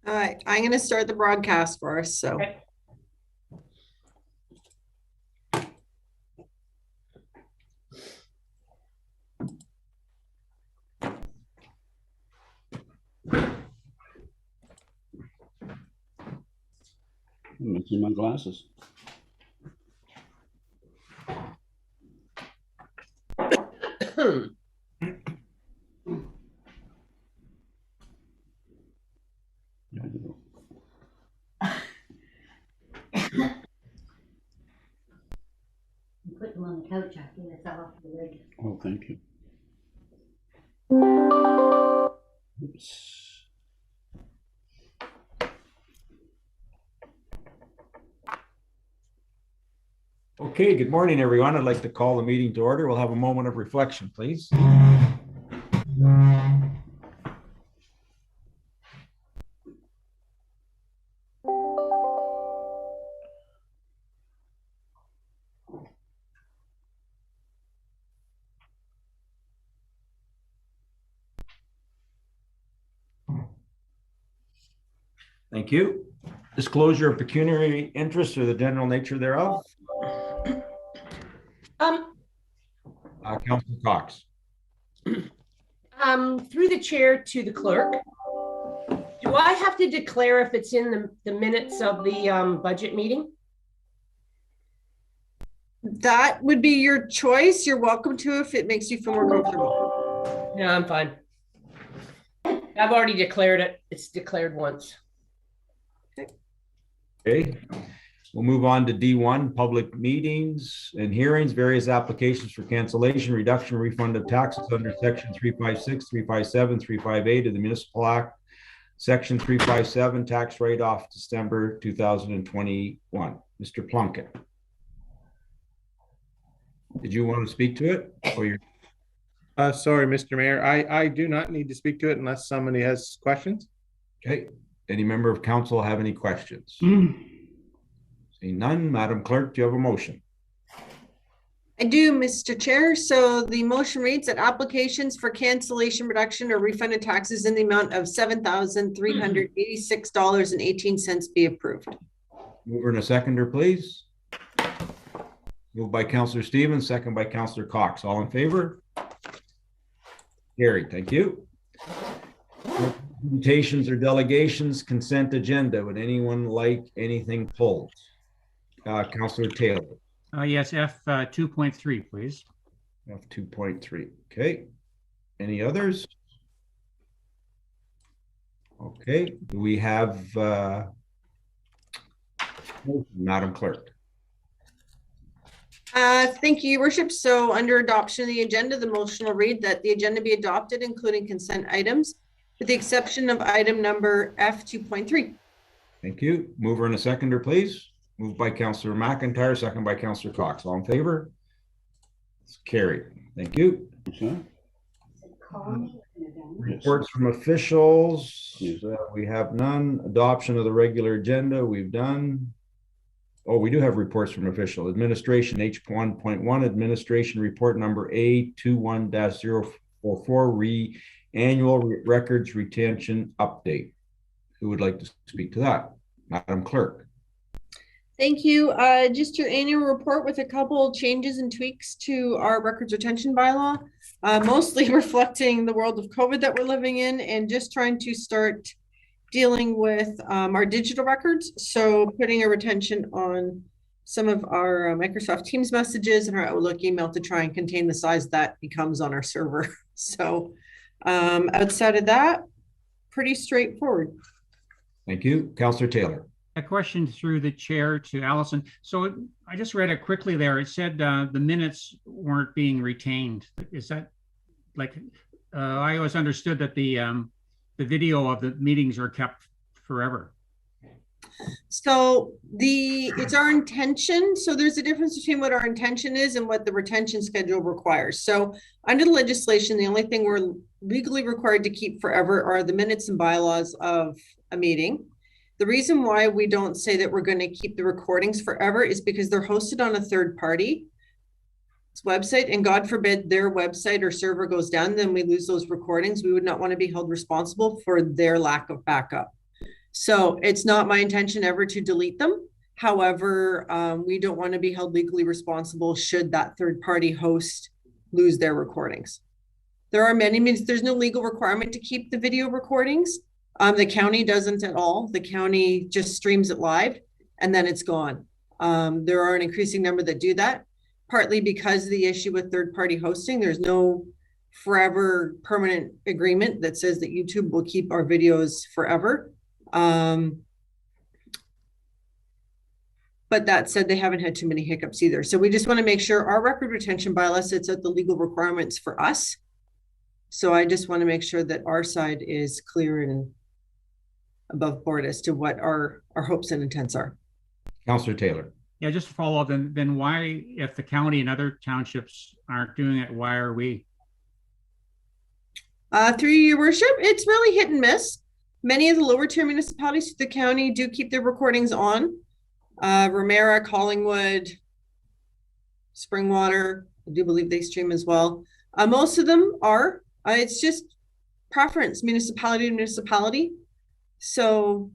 I'm going to start the broadcast for us. So. Okay. I'm missing my glasses. Put them on the couch after that's off the leg. Oh, thank you. Oops. Okay, good morning, everyone. I'd like to call the meeting to order. We'll have a moment of reflection, please. Thank you. Disclosure of pecuniary interest or the general nature thereof. Councilor Cox. Through the chair to the clerk, do I have to declare if it's in the minutes of the budget meeting? That would be your choice. You're welcome to if it makes you feel more comfortable. No, I'm fine. I've already declared it. It's declared once. Okay. We'll move on to D1, public meetings and hearings, various applications for cancellation, reduction, refund of taxes under section 356, 357, 358 of the Municipal Act, section 357, tax write-off December 2021. Mr. Plunkett. Did you want to speak to it? Or you're... Sorry, Mr. Mayor. I do not need to speak to it unless somebody has questions. Okay. Any member of council have any questions? Seeing none, Madam Clerk, do you have a motion? I do, Mr. Chair. So the motion reads that applications for cancellation, reduction, or refund of taxes in the amount of $7,386.18 be approved. Mover and a seconder, please. Moved by Councillor Stevens, second by Councillor Cox. All in favor? Carried. Thank you. Presentations or delegations, consent agenda. Would anyone like anything pulled? Councillor Taylor. Yes, F 2.3, please. F 2.3. Okay. Any others? Okay. Do we have Madam Clerk? Thank you, Your Worship. So under adoption of the agenda, the motion will read that the agenda be adopted, including consent items, with the exception of item number F 2.3. Thank you. Mover and a seconder, please. Moved by Councillor McIntyre, second by Councillor Cox. All in favor? It's carried. Thank you. Okay. Reports from officials. We have none. Adoption of the regular agenda. We've done. Oh, we do have reports from official. Administration H1.1, administration report number A21-044, annual records retention update. Who would like to speak to that? Madam Clerk. Thank you. Just your annual report with a couple changes and tweaks to our records retention bylaw, mostly reflecting the world of COVID that we're living in and just trying to start dealing with our digital records. So putting a retention on some of our Microsoft Teams messages and our Outlook email to try and contain the size that becomes on our server. So outside of that, pretty straightforward. Thank you. Councillor Taylor. A question through the chair to Allison. So I just read it quickly there. It said the minutes weren't being retained. Is that like, I always understood that the video of the meetings are kept forever. So it's our intention. So there's a difference between what our intention is and what the retention schedule requires. So under the legislation, the only thing we're legally required to keep forever are the minutes and bylaws of a meeting. The reason why we don't say that we're going to keep the recordings forever is because they're hosted on a third party website, and God forbid their website or server goes down, then we lose those recordings. We would not want to be held responsible for their lack of backup. So it's not my intention ever to delete them. However, we don't want to be held legally responsible should that third party host lose their recordings. There are many means, there's no legal requirement to keep the video recordings. The county doesn't at all. The county just streams it live and then it's gone. There are an increasing number that do that, partly because of the issue with third party hosting. There's no forever permanent agreement that says that YouTube will keep our videos forever. But that said, they haven't had too many hiccups either. So we just want to make sure our record retention bylaw sits at the legal requirements for us. So I just want to make sure that our side is clear and above board as to what our hopes and intents are. Councillor Taylor. Yeah, just to follow up, then why, if the county and other townships aren't doing it, why are we? Through your worship, it's really hit and miss. Many of the lower tier municipalities, the county, do keep their recordings on. Ramera, Collingwood, Springwater, I do believe they stream as well. Most of them are. It's just preference, municipality to municipality. So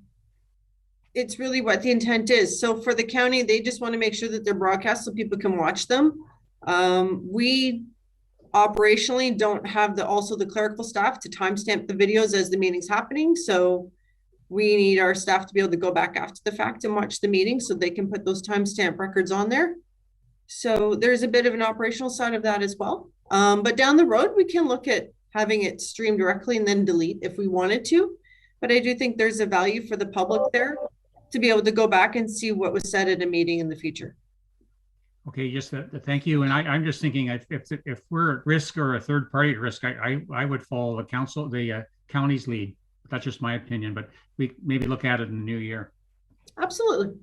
it's really what the intent is. So for the county, they just want to make sure that they're broadcast so people can watch them. We operationally don't have also the clerical staff to timestamp the videos as the meeting's happening. So we need our staff to be able to go back after the fact and watch the meeting so they can put those timestamp records on there. So there's a bit of an operational side of that as well. But down the road, we can look at having it stream directly and then delete if we wanted to. But I do think there's a value for the public there to be able to go back and see what was said at a meeting in the future. Okay, just thank you. And I'm just thinking if we're at risk or a third party at risk, I would follow the county's lead. That's just my opinion, but we maybe look at it in the new year. Absolutely.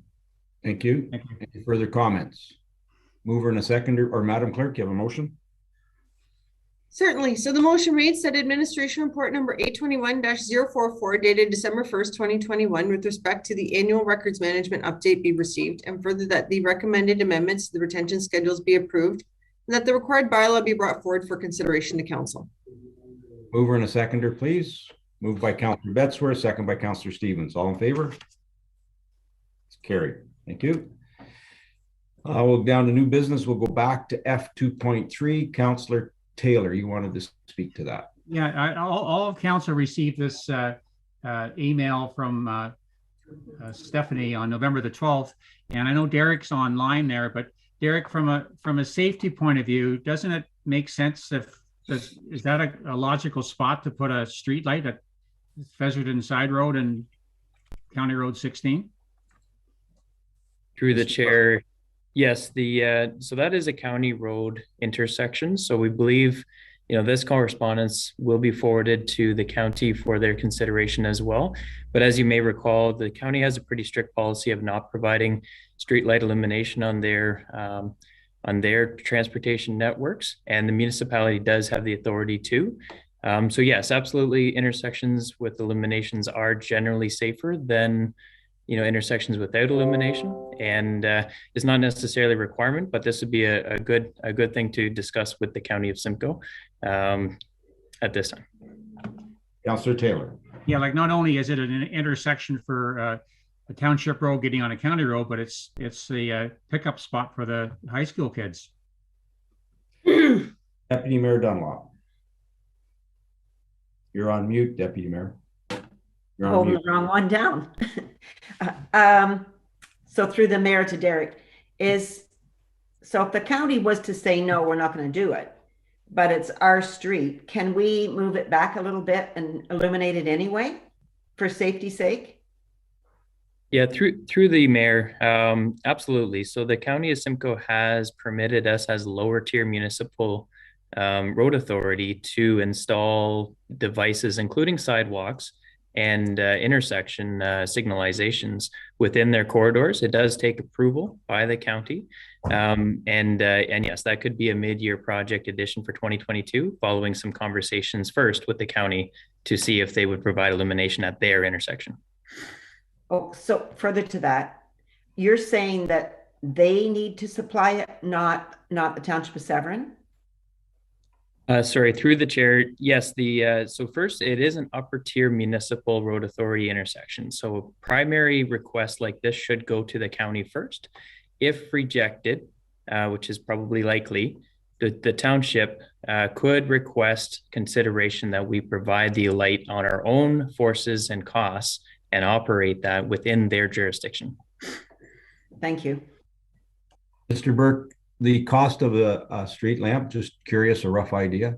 Thank you. Thank you. Any further comments? Mover and a seconder, or Madam Clerk, you have a motion? Certainly. So the motion reads that administration report number 821-044 dated December 1st, 2021 with respect to the annual records management update be received, and further that the recommended amendments to the retention schedules be approved and that the required bylaw be brought forward for consideration to council. Mover and a seconder, please. Moved by Councillor Betzwer, second by Councillor Stevens. All in favor? It's carried. Thank you. We'll down to new business. We'll go back to F 2.3. Councillor Taylor, you wanted to speak to that. Yeah, all of council received this email from Stephanie on November the 12th. And I know Derek's online there, but Derek, from a safety point of view, doesn't it make sense is that a logical spot to put a street light at Featherton Side Road and County Road 16? Through the chair, yes, so that is a county road intersection. So we believe, this correspondence will be forwarded to the county for their consideration as well. But as you may recall, the county has a pretty strict policy of not providing street light illumination on their transportation networks, and the municipality does have the authority to. So yes, absolutely, intersections with illuminations are generally safer than intersections without illumination, and it's not necessarily a requirement, but this would be a good thing to discuss with the County of Simcoe at this time. Councillor Taylor. Yeah, like not only is it an intersection for a township road getting on a county road, but it's the pickup spot for the high school kids. Deputy Mayor Dunlop. You're on mute, Deputy Mayor. You're on Holding mute. the wrong one down. So through the mayor to Derek, so if the county was to say, no, we're not going to do it, but it's our street, can we move it back a little bit and illuminate it anyway for safety's sake? Yeah, through the mayor, absolutely. So the County of Simcoe has permitted us as lower tier municipal road authority to install devices, including sidewalks and intersection signalizations within their corridors. It does take approval by the county. And yes, that could be a mid-year project addition for 2022, following some conversations first with the county to see if they would provide illumination at their intersection. Oh, so further to that, you're saying that they need to supply it, not the Township of Severn? Sorry, through the chair. Yes, so first, it is an upper tier municipal road authority intersection. So primary requests like this should go to the county first. If rejected, which is probably likely, the township could request consideration that we provide the light on our own forces and costs and operate that within their jurisdiction. Thank you. Mr. Burke, the cost of a street lamp, just curious, a rough idea?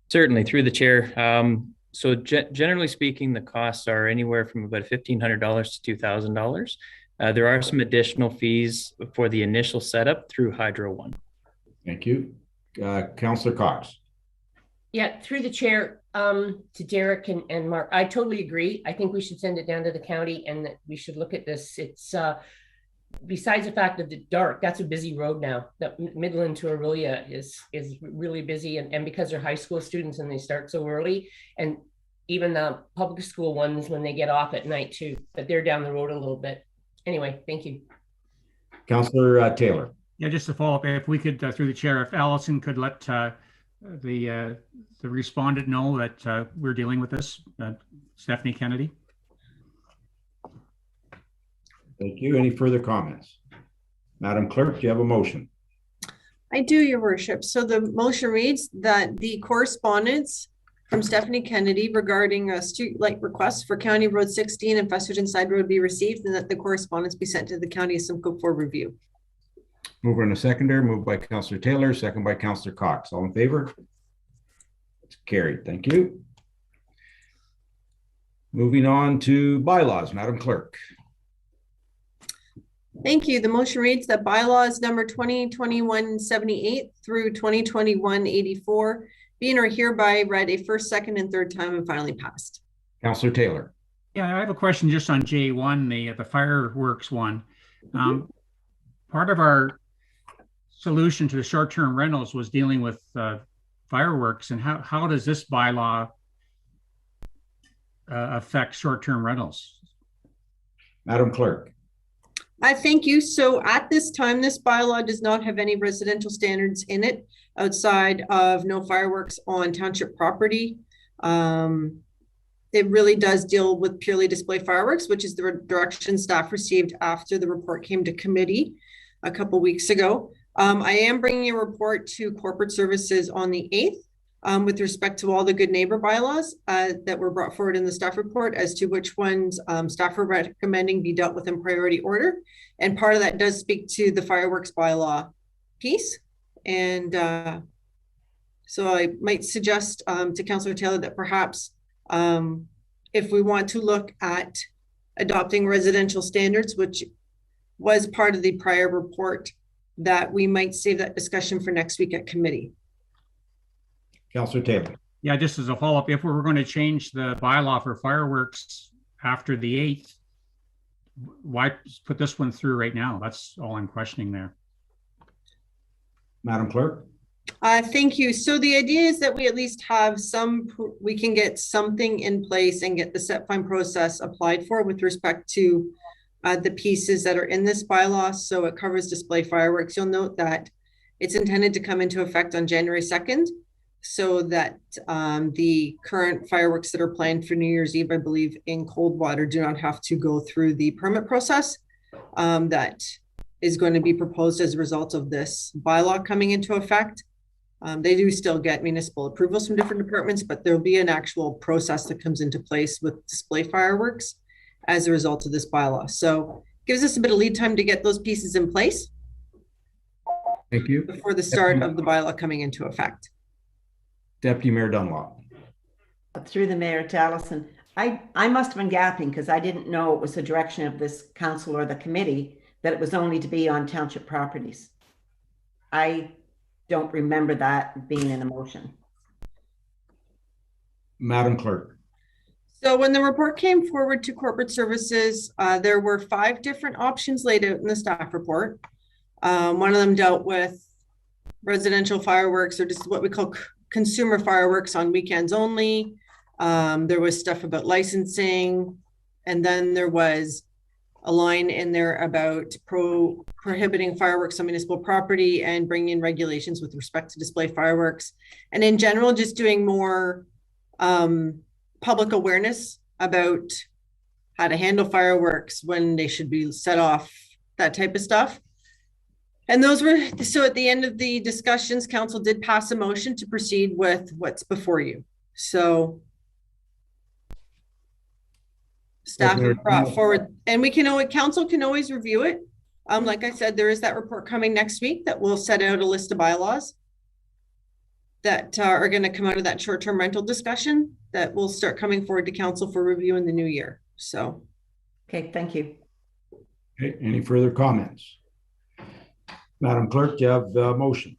Certainly, through the chair. So generally speaking, the costs are anywhere from about $1,500 to $2,000. There are some additional fees for the initial setup through Hydro One. Thank you. Councillor Cox. Yeah, through the chair, to Derek and Mark, I totally agree. I think we should send it down to the county and that we should look at this. It's besides the fact of the dark, that's a busy road now. That Midland to Aurelia is really busy, and because they're high school students and they start so early, and even the public school ones when they get off at night too, but they're down the road a little bit. Anyway, thank you. Councillor Taylor. Yeah, just to follow up, if we could, through the chair, if Allison could let the respondent know that we're dealing with this, Stephanie Kennedy. Thank you. Any further comments? Madam Clerk, do you have a motion? I do, Your Worship. So the motion reads that the correspondence from Stephanie Kennedy regarding a street light request for County Road 16 and Festerton Side Road be received, and that the correspondence be sent to the County of Simcoe for review. Mover and a seconder, moved by Councillor Taylor, second by Councillor Cox. All in favor? It's carried. Thank you. Moving on to bylaws, Madam Clerk. Thank you. The motion reads that bylaws number 2021-78 through 2021-84 being or hereby read a first, second, and third time and finally passed. Councillor Taylor. Yeah, I have a question just on J1, the fireworks one. Part of our solution to the short-term rentals was dealing with fireworks, and how does this bylaw affect short-term rentals? Madam Clerk. I thank you. So at this time, this bylaw does not have any residential standards in it outside of no fireworks on township property. It really does deal with purely display fireworks, which is the direction staff received after the report came to committee a couple weeks ago. I am bringing a report to corporate services on the 8th with respect to all the good neighbor bylaws that were brought forward in the staff report as to which ones staff are recommending be dealt with in priority order. And part of that does speak to the fireworks bylaw piece. And so I might suggest to Councillor Taylor that perhaps if we want to look at adopting residential standards, which was part of the prior report, that we might save that discussion for next week at committee. Councillor Taylor. Yeah, just as a follow-up, if we were going to change the bylaw for fireworks after the 8th, why put this one through right now? That's all I'm questioning there. Madam Clerk. Thank you. So the idea is that we at least have we can get something in place and get the set fine process applied for with respect to the pieces that are in this bylaw. So it covers display fireworks. You'll note that it's intended to come into effect on January 2nd, so that the current fireworks that are planned for New Year's Eve, I believe, in Coldwater do not have to go through the permit process that is going to be proposed as a result of this bylaw coming into effect. They do still get municipal approvals from different departments, but there'll be an actual process that comes into place with display fireworks as a result of this bylaw. So gives us a bit of lead time to get those pieces in place. Thank you. Before the start of the bylaw coming into effect. Deputy Mayor Dunlop. Through the mayor to Allison. I must have been gapping because I didn't know it was the direction of this council or the committee that it was only to be on township properties. I don't remember that being in a motion. Madam Clerk. So when the report came forward to corporate services, there were 5 different options laid out in the staff report. One of them dealt with residential fireworks, or just what we call consumer fireworks on weekends only. There was stuff about licensing, and then there was a line in there about prohibiting fireworks on municipal property and bringing in regulations with respect to display fireworks. And in general, just doing more public awareness about how to handle fireworks, when they should be set off, that type of stuff. And those were, so at the end of the discussions, council did pass a motion to proceed with what's before you. So staff have brought forward, and we can always, council can always review it. Like I said, there is that report coming next week that will set out a list of bylaws that are going to come out of that short-term rental discussion that will start coming forward to council for review in the new year. So. Okay, thank you. Okay, any further comments? Madam Clerk, do you have the motion?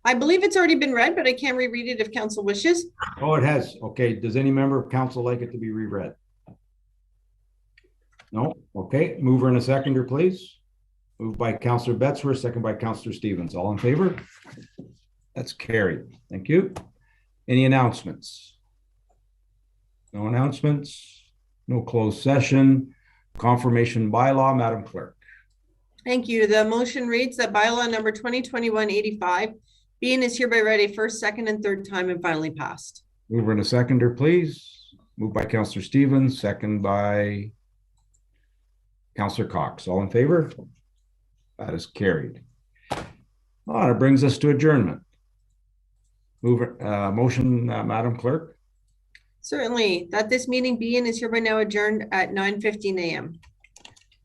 I believe it's already been read, but I can reread it if council wishes. Oh, it has. Okay. Does any member of council like it to be reread? No? Okay. Mover and a seconder, please. Moved by Councillor Betzwer, second by Councillor Stevens. All in favor? That's carried. Thank you. Any announcements? No announcements? No closed session. Confirmation bylaw, Madam Clerk. Thank you. The motion reads that bylaw number 2021-85 being is hereby read a first, second, and third time and finally passed. Mover and a seconder, please. Moved by Councillor Stevens, second by Councillor Cox. All in favor? That is carried. Oh, that brings us to adjournment. Motion, Madam Clerk. Certainly, that this meeting be and is hereby now adjourned at 9:15 a.m.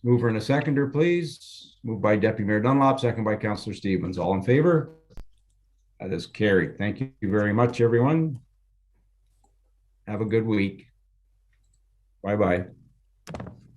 Mover and a seconder, please. Moved by Deputy Mayor Dunlop, second by Councillor Stevens. All in favor? That is carried. Thank you very much, everyone. Have a good week. Bye-bye.